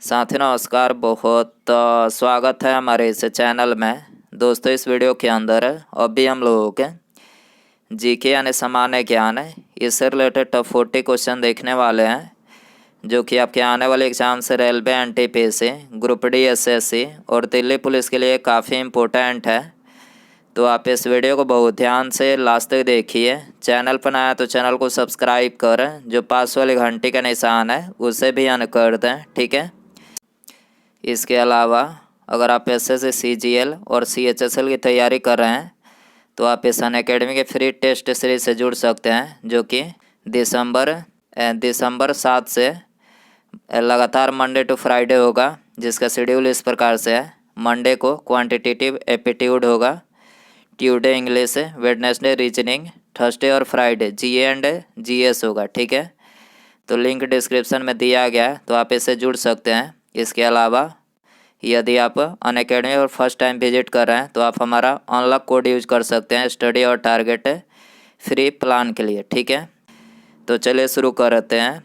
साथी नमस्कार। बहुत स्वागत है हमारे इस चैनल में। दोस्तों, इस वीडियो के अंदर अभी हम लोगों के जीके यानी सामान्य ज्ञान है इससे रिलेटेड टॉप 40 क्वेश्चन देखने वाले हैं, जो कि आपके आने वाले एग्जाम से railway NTPC, group D SSC और दिल्ली पुलिस के लिए काफ़ी इम्पोर्टेंट है। तो आप इस वीडियो को बहुत ध्यान से लास्ट तक देखिए। चैनल पर नया तो चैनल को सब्सक्राइब करें, जो पास वाली घंटी का निशान है उसे भी ऑन कर दें, ठीक है। इसके अलावा अगर आप एसएससी, सीजीएल और सीएचएसएल की तैयारी कर रहे हैं तो आप इस अनअकैडमी के फ्री टेस्ट सीरीज से जुड़ सकते हैं, जो कि दिसंबर 7 से लगातार मंडे टू फ्राइडे होगा, जिसका शेड्यूल इस प्रकार से है। मंडे को क्वांटिटेटिव एप्टीट्यूड होगा, Tuesday English, Wednesday reasoning, Thursday और फ्राइडे जीए एंड जीएस होगा, ठीक है। तो लिंक डिस्क्रिप्शन में दिया गया है, तो आप इससे जुड़ सकते हैं। इसके अलावा यदि आप अनअकैडमी और फर्स्ट टाइम विजिट कर रहे हैं तो आप हमारा अनलॉक कोड यूज कर सकते हैं स्टडी और टारगेट फ्री प्लान के लिए, ठीक है। तो चलिए शुरू करते हैं।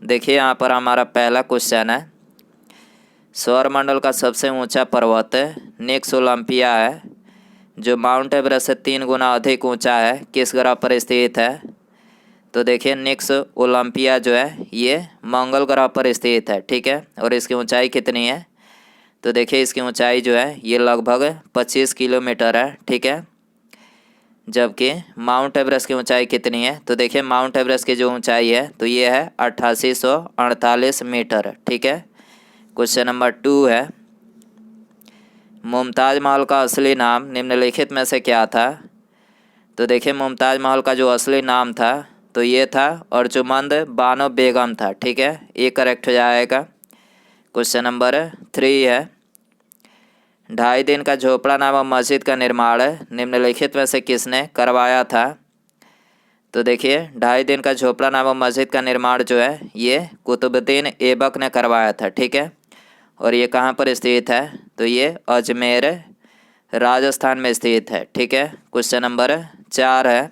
देखिए, यहाँ पर हमारा पहला क्वेश्चन है, सौरमंडल का सबसे ऊंचा पर्वत निक्स ओलंपिया है, जो माउंट एवरेस्ट से 3 गुना अधिक ऊंचा है, किस ग्रह पर स्थित है। तो देखिए, निक्स ओलंपिया जो है ये मंगल ग्रह पर स्थित है, ठीक है। और इसकी ऊंचाई कितनी है, तो देखिए इसकी ऊंचाई जो है ये लगभग 25 किलोमीटर है, ठीक है। जबकि माउंट एवरेस्ट की ऊंचाई कितनी है, तो देखिए माउंट एवरेस्ट की जो ऊंचाई है तो ये है 8848 मीटर, ठीक है। क्वेश्चन नंबर 2 है, मुमताज़ महल का असली नाम निम्नलिखित में से क्या था। तो देखिए मुमताज़ महल का जो असली नाम था तो ये था अर्जुमंद बानो बेगम था, ठीक है। ये करेक्ट हो जाएगा। क्वेश्चन नंबर 3 है, 2.5 दिन का झोपड़ा नामक मस्जिद का निर्माण निम्नलिखित में से किसने करवाया था। तो देखिए 2.5 दिन का झोपड़ा नामक मस्जिद का निर्माण जो है ये कुतुबुद्दीन ऐबक ने करवाया था, ठीक है। और ये कहाँ पर स्थित है, तो ये अजमेर राजस्थान में स्थित है, ठीक है। क्वेश्चन नंबर 4 है,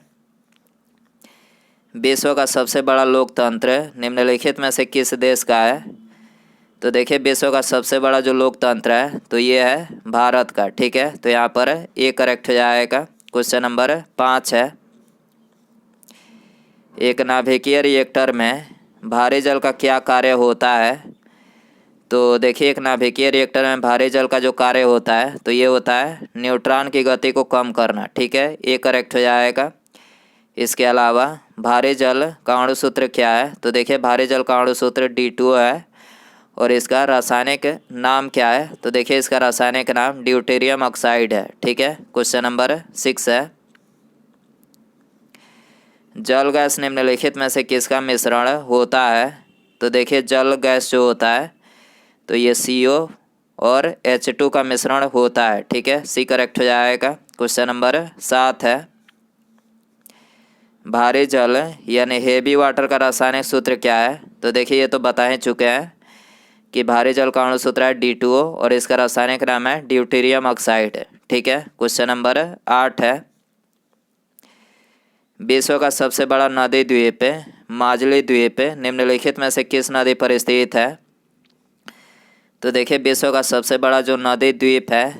विश्व का सबसे बड़ा लोकतंत्र निम्नलिखित में से किस देश का है। तो देखिए विश्व का सबसे बड़ा जो लोकतंत्र है तो ये है भारत का, ठीक है। तो यहाँ पर ये करेक्ट हो जाएगा। क्वेश्चन नंबर 5 है, एक नाभिकीय रिएक्टर में भारी जल का क्या कार्य होता है। तो देखिए एक नाभिकीय रिएक्टर में भारी जल का जो कार्य होता है तो ये होता है न्यूट्रॉन की गति को कम करना, ठीक है। ये करेक्ट हो जाएगा। इसके अलावा भारी जल का अणुसूत्र क्या है, तो देखिए भारी जल का अणुसूत्र D2 है। और इसका रासायनिक नाम क्या है, तो देखिए इसका रासायनिक नाम ड्यूटेरियम ऑक्साइड है, ठीक है। क्वेश्चन नंबर 6 है, जल गैस निम्नलिखित में से किसका मिश्रण होता है। तो देखिए जल गैस जो होता है तो ये CO और H2 का मिश्रण होता है, ठीक है। सी करेक्ट हो जाएगा। क्वेश्चन नंबर 7 है, भारी जल यानी हेवी वाटर का रासायनिक सूत्र क्या है। तो देखिए ये तो बता ही चुके हैं कि भारी जल का अणुसूत्र है D2O और इसका रासायनिक नाम है ड्यूटेरियम ऑक्साइड, ठीक है। क्वेश्चन नंबर 8 है, विश्व का सबसे बड़ा नदी द्वीप माजुली द्वीप निम्नलिखित में से किस नदी पर स्थित है। तो देखिए विश्व का सबसे बड़ा जो नदी द्वीप है,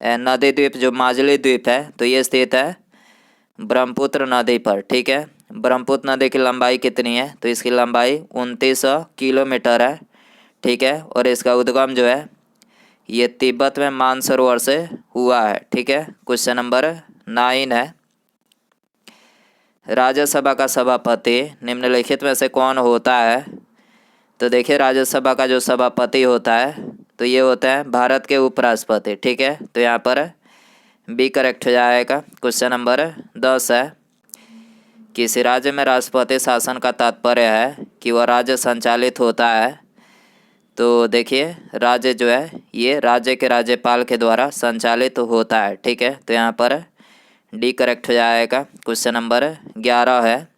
नदी द्वीप जो माजुली द्वीप है तो ये स्थित है ब्रह्मपुत्र नदी पर, ठीक है। ब्रह्मपुत्र नदी की लंबाई कितनी है, तो इसकी लंबाई 2900 किलोमीटर है, ठीक है। और इसका उद्गम जो है ये तिब्बत में मानसरोवर से हुआ है, ठीक है। क्वेश्चन नंबर 9 है, राज्यसभा का सभापति निम्नलिखित में से कौन होता है। तो देखिए राज्यसभा का जो सभापति होता है तो ये होता है भारत के उपराष्ट्रपति, ठीक है। तो यहाँ पर बी करेक्ट हो जाएगा। क्वेश्चन नंबर 10 है, किसी राज्य में राष्ट्रपति शासन का तात्पर्य है कि वह राज्य संचालित होता है। तो देखिए राज्य जो है ये राज्य के राज्यपाल के द्वारा संचालित होता है, ठीक है। तो यहाँ पर डी करेक्ट हो जाएगा। क्वेश्चन नंबर 11 है,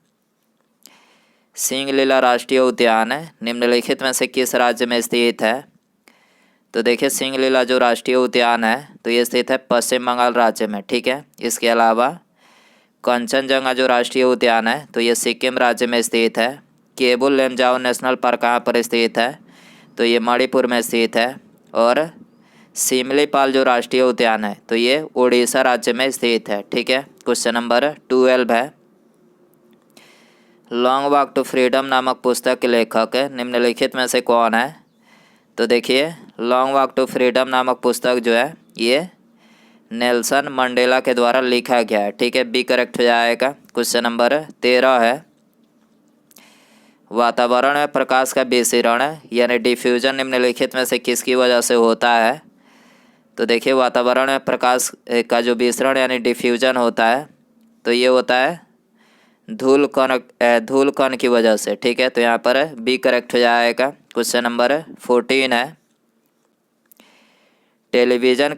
सिंगलीला राष्ट्रीय उद्यान निम्नलिखित में से किस राज्य में स्थित है। तो देखिए सिंगलीला जो राष्ट्रीय उद्यान है तो ये स्थित है पश्चिम बंगाल राज्य में, ठीक है। इसके अलावा कंचनजंगा जो राष्ट्रीय उद्यान है तो ये सिक्किम राज्य में स्थित है। केबुल लेमजाओ नेशनल पार्क कहाँ पर स्थित है, तो ये मणिपुर में स्थित है। और सिमलीपाल जो राष्ट्रीय उद्यान है तो ये उड़ीसा राज्य में स्थित है। ठीक है, क्वेश्चन नंबर 12 है, लॉन्ग वॉक टू फ्रीडम नामक पुस्तक के लेखक निम्नलिखित में से कौन है? तो देखिए, लॉन्ग वॉक टू फ्रीडम नामक पुस्तक जो है ये नेल्सन मंडेला के द्वारा लिखा गया है। ठीक है, बी करेक्ट हो जाएगा। क्वेश्चन नंबर 13 है, वातावरण में प्रकाश का विकिरण यानी डिफ्यूजन निम्नलिखित में से किसकी वजह से होता है? तो देखिए, वातावरण में प्रकाश का जो विकिरण यानी डिफ्यूजन होता है तो ये होता है धूल कण की वजह से। ठीक है, तो यहाँ पर बी करेक्ट हो जाएगा। क्वेश्चन नंबर 14 है, टेलीविज़न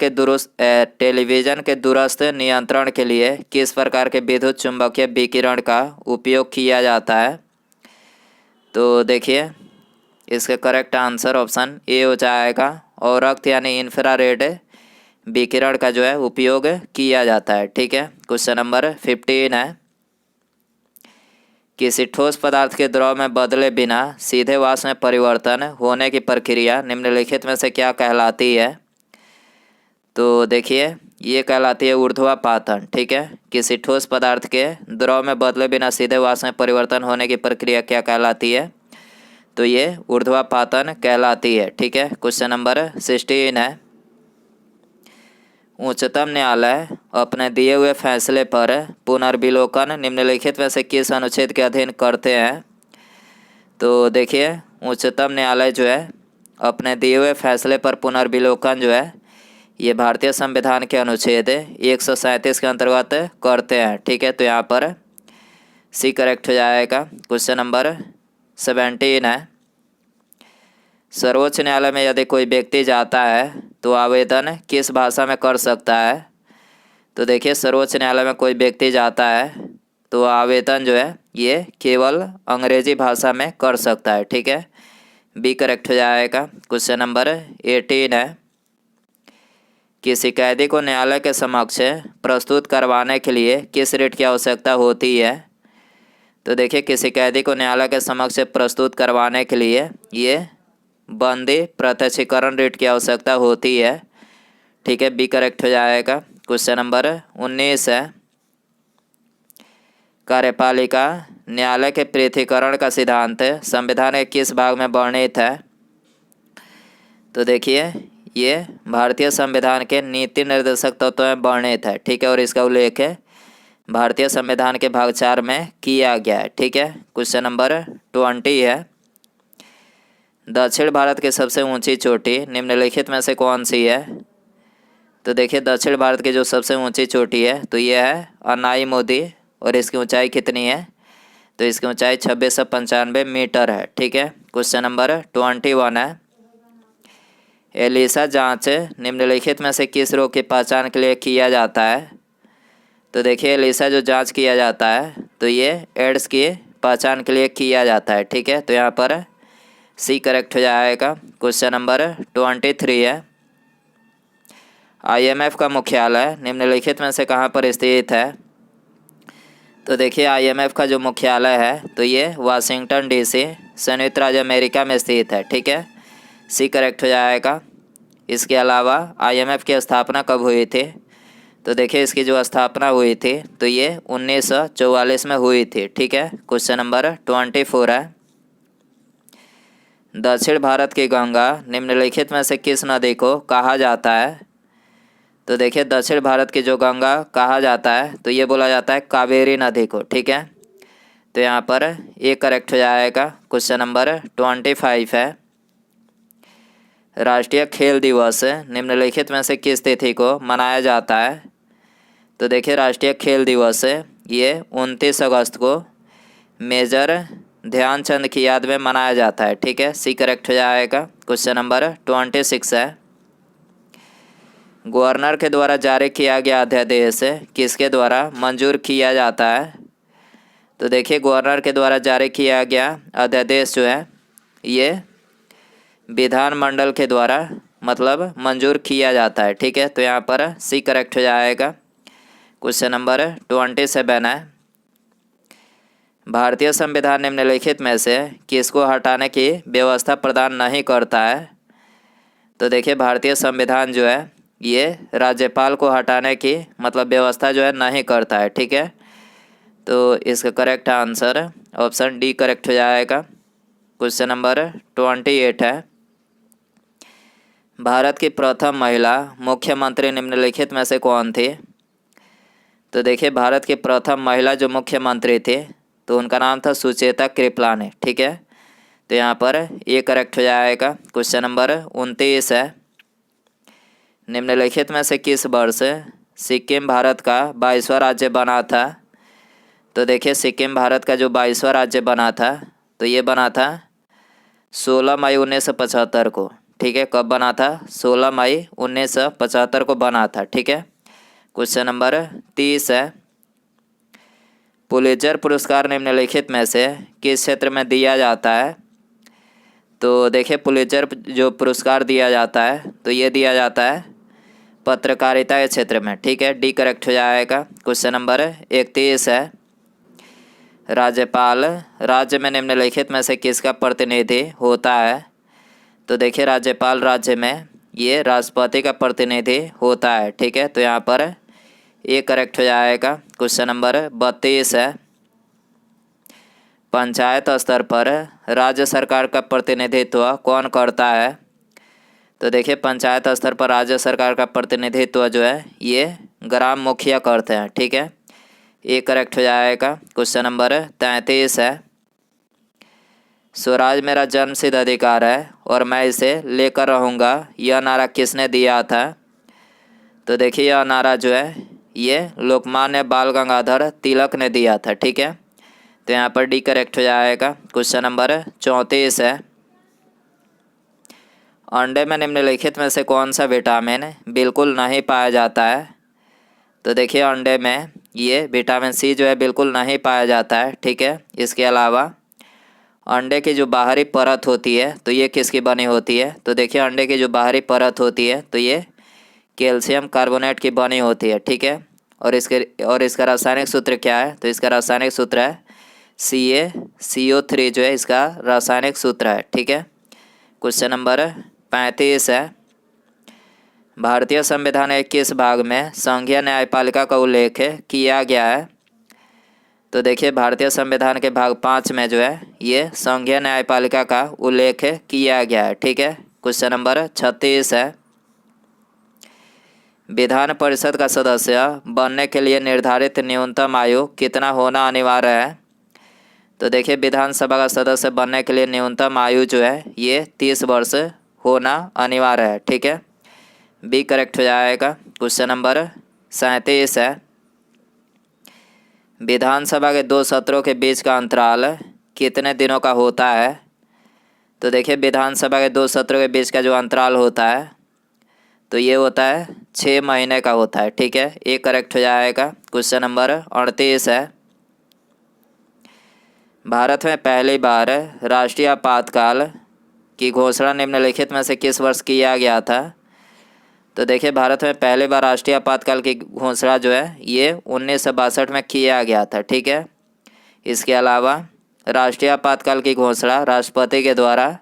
के दूरस्थ नियंत्रण के लिए किस प्रकार के विद्युत चुंबकीय विकिरण का उपयोग किया जाता है? तो देखिए, इसका करेक्ट आंसर ऑप्शन ए हो जाएगा, औरक्त यानी इंफ्रारेड विकिरण का जो है उपयोग किया जाता है। ठीक है, क्वेश्चन नंबर 15 है, किसी ठोस पदार्थ के द्रव में बदले बिना सीधे वाष्प में परिवर्तन होने की प्रक्रिया निम्नलिखित में से क्या कहलाती है? तो देखिए, ये कहलाती है ऊर्ध्वापातन। ठीक है, किसी ठोस पदार्थ के द्रव में बदले बिना सीधे वाष्प में परिवर्तन होने की प्रक्रिया क्या कहलाती है? तो ये ऊर्ध्वापातन कहलाती है। ठीक है, क्वेश्चन नंबर 16 है, उच्चतम न्यायालय अपने दिए हुए फैसले पर पुनर्विलोकन निम्नलिखित में से किस अनुच्छेद के अधीन करते हैं? तो देखिए, उच्चतम न्यायालय जो है अपने दिए हुए फैसले पर पुनर्विलोकन जो है ये भारतीय संविधान के अनुच्छेद 137 के अंतर्गत करते हैं। ठीक है, तो यहाँ पर सी करेक्ट हो जाएगा। क्वेश्चन नंबर 17 है, सर्वोच्च न्यायालय में यदि कोई व्यक्ति जाता है तो आवेदन किस भाषा में कर सकता है? तो देखिए, सर्वोच्च न्यायालय में कोई व्यक्ति जाता है तो आवेदन जो है ये केवल अंग्रेजी भाषा में कर सकता है। ठीक है, बी करेक्ट हो जाएगा। क्वेश्चन नंबर 18 है, किसी कैदी को न्यायालय के समक्ष प्रस्तुत करवाने के लिए किस रिट की आवश्यकता होती है? तो देखिए, किसी कैदी को न्यायालय के समक्ष प्रस्तुत करवाने के लिए ये बंदी प्रत्यक्षीकरण रिट की आवश्यकता होती है। ठीक है, बी करेक्ट हो जाएगा। क्वेश्चन नंबर 19 है, कार्यपालिका न्यायालय के पृथक्करण का सिद्धांत संविधान के किस भाग में वर्णित है? तो देखिए, ये भारतीय संविधान के नीति निर्देशक तत्वों में वर्णित है। ठीक है, और इसका उल्लेख भारतीय संविधान के भाग 4 में किया गया है। ठीक है, क्वेश्चन नंबर 20 है, दक्षिण भारत की सबसे ऊंची चोटी निम्नलिखित में से कौन सी है? तो देखिए, दक्षिण भारत की जो सबसे ऊंची चोटी है तो ये है अनाई, और इसकी ऊंचाई कितनी है? तो इसकी ऊंचाई 2695 मीटर है। ठीक है, क्वेश्चन नंबर 21 है, एलिसा जांच निम्नलिखित में से किस रोग की पहचान के लिए किया जाता है? तो देखिए, एलिसा जो जांच किया जाता है तो ये एड्स की पहचान के लिए किया जाता है। ठीक है, तो यहाँ पर सी करेक्ट हो जाएगा। क्वेश्चन नंबर 23 है, IMF का मुख्यालय निम्नलिखित में से कहाँ पर स्थित है? तो देखिए, IMF का जो मुख्यालय है तो ये वाशिंगटन DC संयुक्त राज्य अमेरिका में स्थित है। ठीक है, सी करेक्ट हो जाएगा। इसके अलावा IMF की स्थापना कब हुई थी? तो देखिए, इसकी जो स्थापना हुई थी तो ये 1944 में हुई थी। ठीक है, क्वेश्चन नंबर 24 है, दक्षिण भारत की गंगा निम्नलिखित में से किस नदी को कहा जाता है? तो देखिए, दक्षिण भारत की जो गंगा कहा जाता है तो ये बोला जाता है कावेरी नदी को। ठीक है, तो यहाँ पर ये करेक्ट हो जाएगा। क्वेश्चन नंबर 25 है, राष्ट्रीय खेल दिवस निम्नलिखित में से किस तिथि को मनाया जाता है? तो देखिए, राष्ट्रीय खेल दिवस ये 29 अगस्त को मेजर ध्यानचंद की याद में मनाया जाता है। ठीक है, सी करेक्ट हो जाएगा। क्वेश्चन नंबर 26 है, गवर्नर के द्वारा जारी किया गया अध्यादेश किसके द्वारा मंजूर किया जाता है? तो देखिए, गवर्नर के द्वारा जारी किया गया अध्यादेश जो है ये विधानमंडल के द्वारा मतलब मंजूर किया जाता है। ठीक है, तो यहाँ पर सी करेक्ट हो जाएगा। क्वेश्चन नंबर 27 है, भारतीय संविधान निम्नलिखित में से किसको हटाने की व्यवस्था प्रदान नहीं करता है? तो देखिए भारतीय संविधान जो है ये राज्यपाल को हटाने की मतलब व्यवस्था जो है नहीं करता है, ठीक है। तो इसका correct answer option D correct हो जाएगा। क्वेश्चन नंबर 28 है, भारत की प्रथम महिला मुख्यमंत्री निम्नलिखित में से कौन थी? तो देखिए भारत की प्रथम महिला जो मुख्यमंत्री थी तो उनका नाम था सुचेता कृपलानी, ठीक है। तो यहाँ पर ये करेक्ट हो जाएगा। क्वेश्चन नंबर 29 है, निम्नलिखित में से किस वर्ष सिक्किम भारत का 22वां राज्य बना था? तो देखिए सिक्किम भारत का जो 22वां राज्य बना था तो ये बना था 16 मई 1975 को, ठीक है। कब बना था? 16 मई 1975 को बना था, ठीक है। क्वेश्चन नंबर 30 है, पुलित्जर पुरस्कार निम्नलिखित में से किस क्षेत्र में दिया जाता है? तो देखिए पुलित्जर जो पुरस्कार दिया जाता है तो ये दिया जाता है पत्रकारिता के क्षेत्र में, ठीक है। डी करेक्ट हो जाएगा। क्वेश्चन नंबर 31 है, राज्यपाल राज्य में निम्नलिखित में से किसका प्रतिनिधि होता है? तो देखिए राज्यपाल राज्य में ये राष्ट्रपति का प्रतिनिधि होता है, ठीक है। तो यहाँ पर ये करेक्ट हो जाएगा। क्वेश्चन नंबर 32 है, पंचायत स्तर पर राज्य सरकार का प्रतिनिधित्व कौन करता है? तो देखिए पंचायत स्तर पर राज्य सरकार का प्रतिनिधित्व जो है ये ग्राम मुखिया करते हैं, ठीक है। ये करेक्ट हो जाएगा। क्वेश्चन नंबर 33 है, स्वराज मेरा जन्मसिद्ध अधिकार है और मैं इसे लेकर रहूँगा, यह नारा किसने दिया था? तो देखिए यह नारा जो है ये लोकमान्य बाल गंगाधर तिलक ने दिया था, ठीक है। तो यहाँ पर डी करेक्ट हो जाएगा। क्वेश्चन नंबर 34 है, अंडे में निम्नलिखित में से कौन सा विटामिन बिल्कुल नहीं पाया जाता है? तो देखिए अंडे में ये विटामिन सी जो है बिल्कुल नहीं पाया जाता है, ठीक है। इसके अलावा अंडे की जो बाहरी परत होती है तो ये किसकी बनी होती है? तो देखिए अंडे की जो बाहरी परत होती है तो ये कैल्शियम कार्बोनेट की बनी होती है, ठीक है। और इसका रासायनिक सूत्र क्या है? तो इसका रासायनिक सूत्र है CaCO3 जो है इसका रासायनिक सूत्र है, ठीक है। क्वेश्चन नंबर 35 है, भारतीय संविधान के किस भाग में संघीय न्यायपालिका का उल्लेख किया गया है? तो देखिए भारतीय संविधान के भाग 5 में जो है ये संघीय न्यायपालिका का उल्लेख किया गया है, ठीक है। क्वेश्चन नंबर 36 है, विधान परिषद का सदस्य बनने के लिए निर्धारित न्यूनतम आयु कितना होना अनिवार्य है? तो देखिए विधानसभा का सदस्य बनने के लिए न्यूनतम आयु जो है ये 30 वर्ष होना अनिवार्य है, ठीक है। बी करेक्ट हो जाएगा। क्वेश्चन नंबर 37 है, विधानसभा के 2 सत्रों के बीच का अंतराल कितने दिनों का होता है? तो देखिए विधानसभा के 2 सत्रों के बीच का जो अंतराल होता है तो ये होता है 6 महीने का होता है, ठीक है। ये करेक्ट हो जाएगा। क्वेश्चन नंबर 38 है, भारत में पहली बार राष्ट्रीय आपातकाल की घोषणा निम्नलिखित में से किस वर्ष किया गया था? तो देखिए भारत में पहली बार राष्ट्रीय आपातकाल की घोषणा जो है ये 1962 में किया गया था, ठीक है। इसके अलावा राष्ट्रीय आपातकाल की घोषणा राष्ट्रपति के द्वारा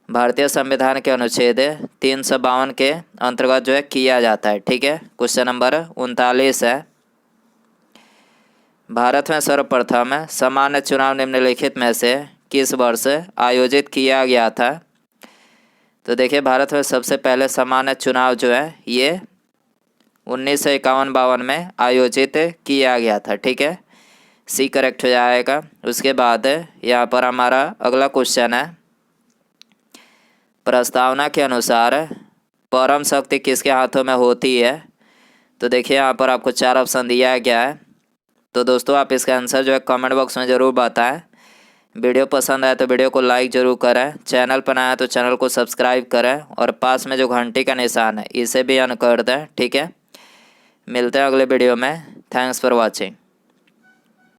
भारतीय संविधान के अनुच्छेद 352 के अंतर्गत जो है किया जाता है, ठीक है। क्वेश्चन नंबर 39 है, भारत में सर्वप्रथम सामान्य चुनाव निम्नलिखित में से किस वर्ष आयोजित किया गया था? तो देखिए भारत में सबसे पहले सामान्य चुनाव जो है ये 1951-52 में आयोजित किया गया था, ठीक है। सी करेक्ट हो जाएगा। उसके बाद यहाँ पर हमारा अगला क्वेश्चन है, प्रस्तावना के अनुसार परम शक्ति किसके हाथों में होती है? तो देखिए यहाँ पर आपको 4 ऑप्शन दिया गया है। तो दोस्तों आप इसका आंसर जो है कमेंट बॉक्स में ज़रूर बताएं। वीडियो पसंद आए तो वीडियो को लाइक ज़रूर करें, चैनल पर नया है तो चैनल को सब्सक्राइब करें और पास में जो घंटी का निशान है इसे भी ऑन कर दें, ठीक है। मिलते हैं अगले वीडियो में। Thanks for watching.